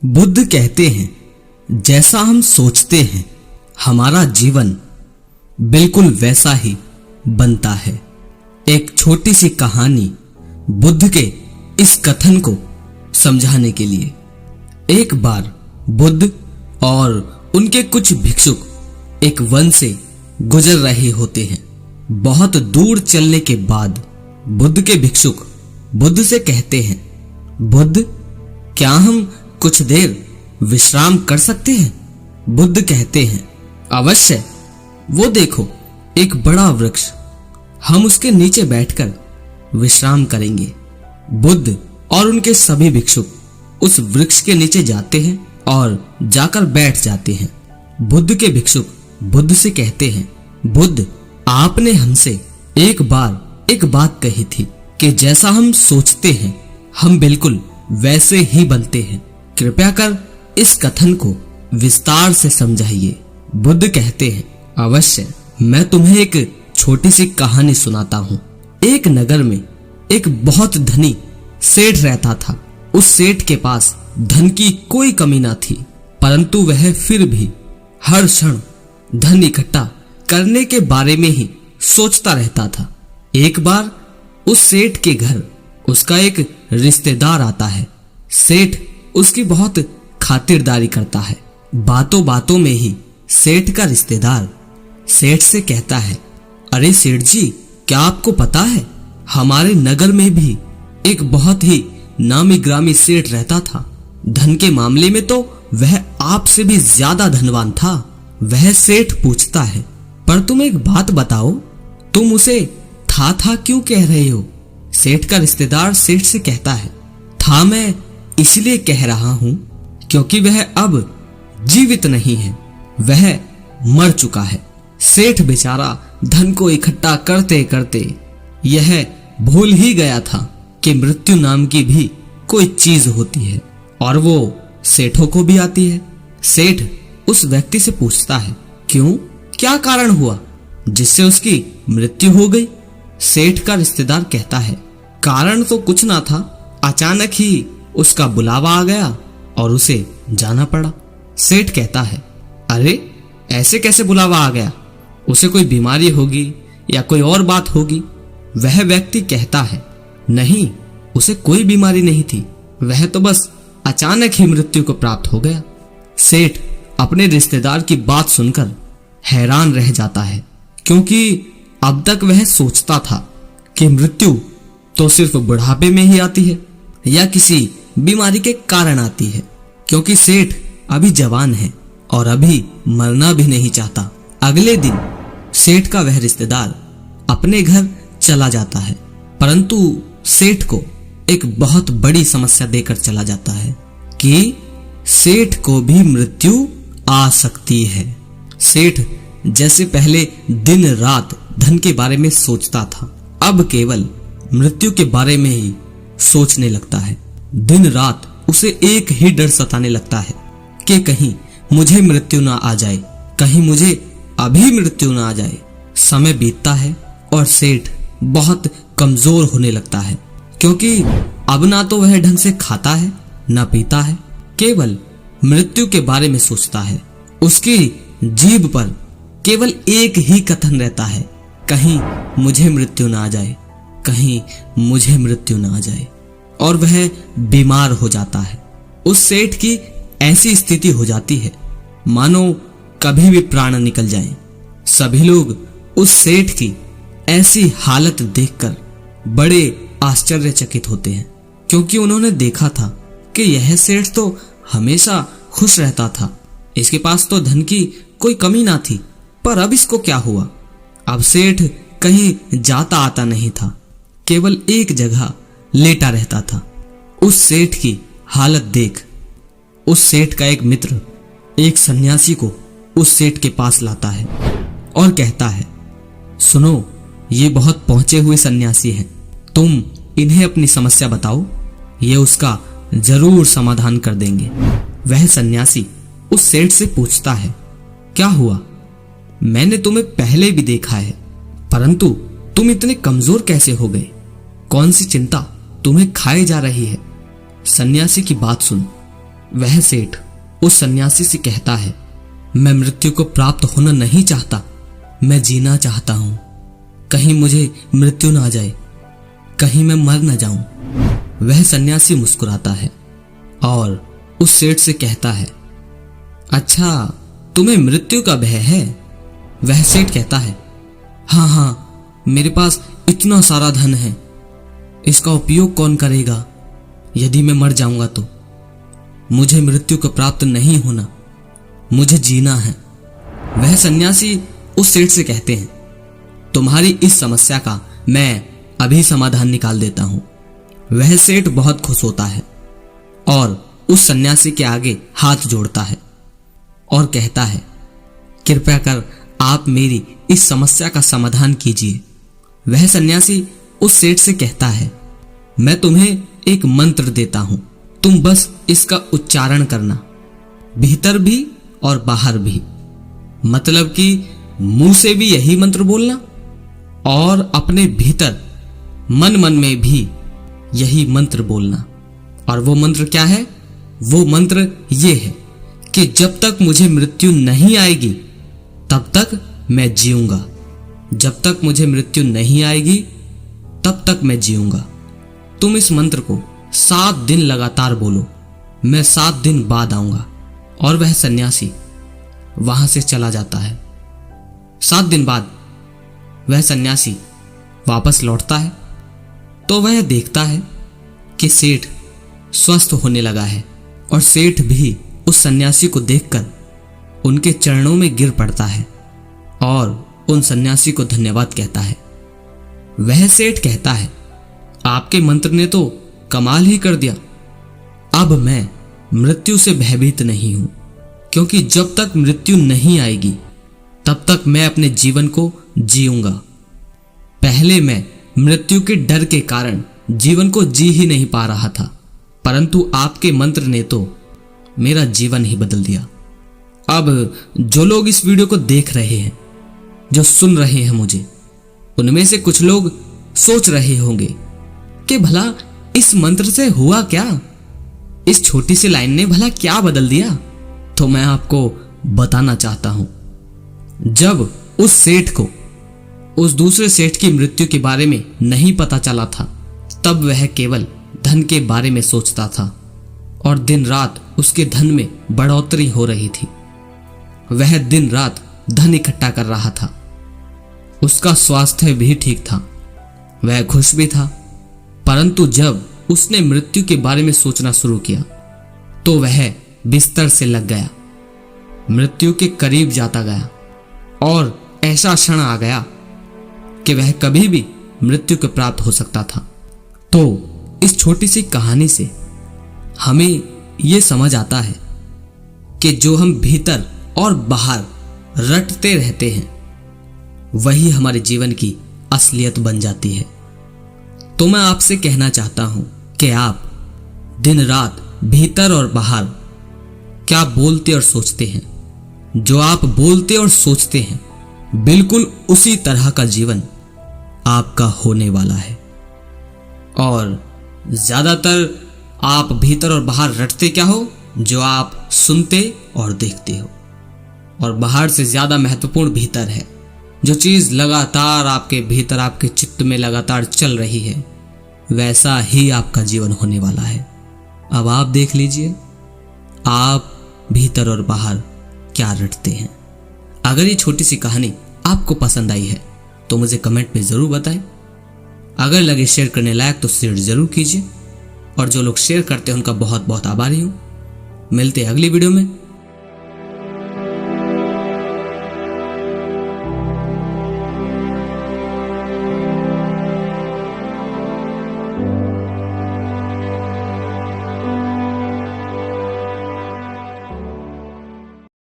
बुद्ध कहते हैं, जैसा हम सोचते हैं हमारा जीवन बिल्कुल वैसा ही बनता है। एक छोटी सी कहानी बुद्ध के इस कथन को समझाने के लिए। एक बार बुद्ध और उनके कुछ भिक्षुक एक वन से गुजर रहे होते हैं। बहुत दूर चलने के बाद बुद्ध के भिक्षुक बुद्ध से कहते हैं, बुद्ध, क्या हम कुछ देर विश्राम कर सकते हैं? बुद्ध कहते हैं, अवश्य। वो देखो, एक बड़ा वृक्ष, हम उसके नीचे बैठकर विश्राम करेंगे। बुद्ध और उनके सभी भिक्षुक उस वृक्ष के नीचे जाते हैं और जाकर बैठ जाते हैं। बुद्ध के भिक्षुक बुद्ध से कहते हैं, बुद्ध, आपने हमसे एक बार एक बात कही थी कि जैसा हम सोचते हैं हम बिल्कुल वैसे ही बनते हैं। कृपया कर इस कथन को विस्तार से समझाइए। बुद्ध कहते हैं, अवश्य, मैं तुम्हें एक छोटी सी कहानी सुनाता हूँ। एक नगर में एक बहुत धनी सेठ रहता था। उस सेठ के पास धन की कोई कमी ना थी, परंतु वह फिर भी हर क्षण धन इकट्ठा करने के बारे में ही सोचता रहता था। एक बार उस सेठ के घर उसका एक रिश्तेदार आता है। सेठ उसकी बहुत खातिरदारी करता है। बातों बातों में ही सेठ का रिश्तेदार सेठ से कहता है, अरे सेठ जी, क्या आपको पता है हमारे नगर में भी एक बहुत ही नामी ग्रामी सेठ रहता था। धन के मामले में तो वह आपसे भी ज्यादा धनवान था। वह सेठ पूछता है, पर तुम एक बात बताओ, तुम उसे था क्यों कह रहे हो? सेठ का रिश्तेदार सेठ से कहता है, था मैं इसलिए कह रहा हूं क्योंकि वह अब जीवित नहीं है, वह मर चुका है। सेठ बेचारा धन को इकट्ठा करते करते यह भूल ही गया था कि मृत्यु नाम की भी कोई चीज होती है और वो सेठों को भी आती है। सेठ उस व्यक्ति से पूछता है, क्यों, क्या कारण हुआ जिससे उसकी मृत्यु हो गई? सेठ का रिश्तेदार कहता है, कारण तो कुछ ना था, अचानक ही उसका बुलावा आ गया और उसे जाना पड़ा। सेठ कहता है, अरे ऐसे कैसे बुलावा आ गया? उसे कोई बीमारी होगी या कोई और बात होगी? वह व्यक्ति कहता है, नहीं, उसे कोई बीमारी नहीं थी, वह तो बस अचानक ही मृत्यु को प्राप्त हो गया। सेठ अपने रिश्तेदार की बात सुनकर हैरान रह जाता है, क्योंकि अब तक वह सोचता था कि मृत्यु तो सिर्फ बुढ़ापे में ही आती है या किसी बीमारी के कारण आती है, क्योंकि सेठ अभी जवान है और अभी मरना भी नहीं चाहता। अगले दिन सेठ का वह रिश्तेदार अपने घर चला जाता है, परंतु सेठ को एक बहुत बड़ी समस्या देकर चला जाता है कि सेठ को भी मृत्यु आ सकती है। सेठ जैसे पहले दिन रात धन के बारे में सोचता था, अब केवल मृत्यु के बारे में ही सोचने लगता है। दिन रात उसे एक ही डर सताने लगता है कि कहीं मुझे मृत्यु ना आ जाए, कहीं मुझे अभी मृत्यु ना आ जाए। समय बीतता है और सेठ बहुत कमजोर होने लगता है, क्योंकि अब ना तो वह ढंग से खाता है ना पीता है, केवल मृत्यु के बारे में सोचता है। उसकी जीभ पर केवल एक ही कथन रहता है, कहीं मुझे मृत्यु ना आ जाए, कहीं मुझे मृत्यु ना आ जाए। और वह बीमार हो जाता है। उस सेठ की ऐसी स्थिति हो जाती है मानो कभी भी प्राण निकल जाए। सभी लोग उस सेठ की ऐसी हालत देखकर बड़े आश्चर्यचकित होते हैं, क्योंकि उन्होंने देखा था कि यह सेठ तो हमेशा खुश रहता था, इसके पास तो धन की कोई कमी ना थी, पर अब इसको क्या हुआ? अब सेठ कहीं जाता आता नहीं था, केवल एक जगह लेटा रहता था। उस सेठ की हालत देख उस सेठ का एक मित्र एक सन्यासी को उस सेठ के पास लाता है और कहता है, सुनो, ये बहुत पहुंचे हुए सन्यासी हैं, तुम इन्हें अपनी समस्या बताओ, ये उसका जरूर समाधान कर देंगे। वह सन्यासी उस सेठ से पूछता है, क्या हुआ? मैंने तुम्हें पहले भी देखा है, परंतु तुम इतने कमजोर कैसे हो गए? कौन सी चिंता तुम्हें खाए जा रही है? सन्यासी की बात सुन वह सेठ उस सन्यासी से कहता है, मैं मृत्यु को प्राप्त होना नहीं चाहता, मैं जीना चाहता हूं। कहीं मुझे मृत्यु ना आ जाए, कहीं मैं मर न जाऊं। वह सन्यासी मुस्कुराता है और उस सेठ से कहता है, अच्छा तुम्हें मृत्यु का भय है? वह सेठ कहता है, हाँ हाँ, मेरे पास इतना सारा धन है, इसका उपयोग कौन करेगा? यदि मैं मर जाऊंगा तो मुझे मृत्यु को प्राप्त नहीं होना, मुझे जीना है। वह सन्यासी उस सेठ से कहते हैं, तुम्हारी इस समस्या का मैं अभी समाधान निकाल देता हूं। वह सेठ बहुत खुश होता है और उस सन्यासी के आगे हाथ जोड़ता है और कहता है, कृपया कर आप मेरी इस समस्या का समाधान कीजिए। वह सन्यासी उस सेठ से कहता है, मैं तुम्हें एक मंत्र देता हूं, तुम बस इसका उच्चारण करना, भीतर भी और बाहर भी। मतलब कि मुंह से भी यही मंत्र बोलना और अपने भीतर मन मन में भी यही मंत्र बोलना। और वो मंत्र क्या है? वो मंत्र ये है कि जब तक मुझे मृत्यु नहीं आएगी तब तक मैं जीऊंगा, जब तक मुझे मृत्यु नहीं आएगी तब तक मैं जीऊंगा। तुम इस मंत्र को 7 दिन लगातार बोलो, मैं 7 दिन बाद आऊंगा। और वह सन्यासी वहां से चला जाता है। 7 दिन बाद वह सन्यासी वापस लौटता है तो वह देखता है कि सेठ स्वस्थ होने लगा है और सेठ भी उस सन्यासी को देखकर उनके चरणों में गिर पड़ता है और उन सन्यासी को धन्यवाद कहता है। वह सेठ कहता है, आपके मंत्र ने तो कमाल ही कर दिया, अब मैं मृत्यु से भयभीत नहीं हूं, क्योंकि जब तक मृत्यु नहीं आएगी तब तक मैं अपने जीवन को जीऊंगा। पहले मैं मृत्यु के डर के कारण जीवन को जी ही नहीं पा रहा था, परंतु आपके मंत्र ने तो मेरा जीवन ही बदल दिया। अब जो लोग इस वीडियो को देख रहे हैं, जो सुन रहे हैं मुझे, उनमें से कुछ लोग सोच रहे होंगे कि भला इस मंत्र से हुआ क्या, इस छोटी सी लाइन ने भला क्या बदल दिया। तो मैं आपको बताना चाहता हूं, जब उस सेठ को उस दूसरे सेठ की मृत्यु के बारे में नहीं पता चला था, तब वह केवल धन के बारे में सोचता था और दिन रात उसके धन में बढ़ोतरी हो रही थी। वह दिन रात धन इकट्ठा कर रहा था, उसका स्वास्थ्य भी ठीक था, वह खुश भी था। परंतु जब उसने मृत्यु के बारे में सोचना शुरू किया तो वह बिस्तर से लग गया, मृत्यु के करीब जाता गया और ऐसा क्षण आ गया कि वह कभी भी मृत्यु को प्राप्त हो सकता था। तो इस छोटी सी कहानी से हमें यह समझ आता है कि जो हम भीतर और बाहर रटते रहते हैं वही हमारे जीवन की असलियत बन जाती है। तो मैं आपसे कहना चाहता हूं कि आप दिन रात भीतर और बाहर क्या बोलते और सोचते हैं। जो आप बोलते और सोचते हैं बिल्कुल उसी तरह का जीवन आपका होने वाला है। और ज्यादातर आप भीतर और बाहर रटते क्या हो? जो आप सुनते और देखते हो। और बाहर से ज्यादा महत्वपूर्ण भीतर है। जो चीज लगातार आपके भीतर, आपके चित्त में लगातार चल रही है, वैसा ही आपका जीवन होने वाला है। अब आप देख लीजिए, आप भीतर और बाहर क्या रटते हैं। अगर ये छोटी सी कहानी आपको पसंद आई है तो मुझे कमेंट में जरूर बताएं। अगर लगे शेयर करने लायक तो शेयर जरूर कीजिए। और जो लोग शेयर करते हैं उनका बहुत बहुत आभारी हूं। मिलते हैं अगली वीडियो में।